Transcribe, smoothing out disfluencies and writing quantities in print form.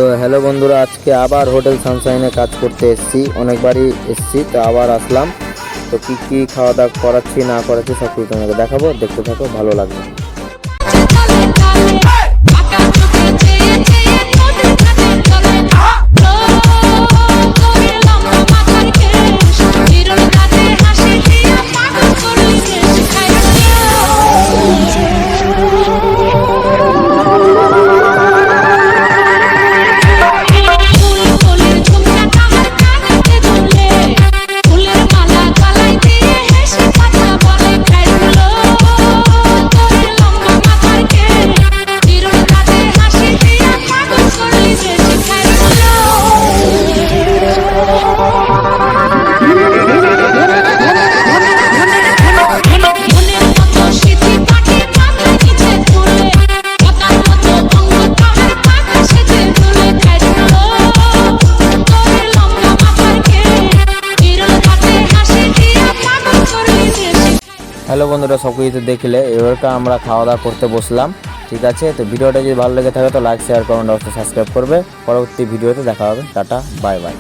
তো হ্যালো বন্ধুরা, আজকে আবার হোটেল সানশাইনে কাজ করতে এসেছি। অনেকবারই এসেছি, তো আবার আসলাম। তো কী কী খাওয়া দাওয়া করাচ্ছি না করাচ্ছি সব কিছু তোমাকে দেখাবো, দেখতে থাকো, ভালো লাগবে। হ্যালো বন্ধুরা, সব কিছু দেখলে এবারটা আমরা খাওয়া দাওয়া করতে বসলাম। ঠিক আছে, তো ভিডিওটা যদি ভালো লেগে থাকে তো লাইক, শেয়ার, কমেন্ট, অবশ্যই সাবস্ক্রাইব করবে। পরবর্তী ভিডিওতে দেখা হবে। Tata, bye bye.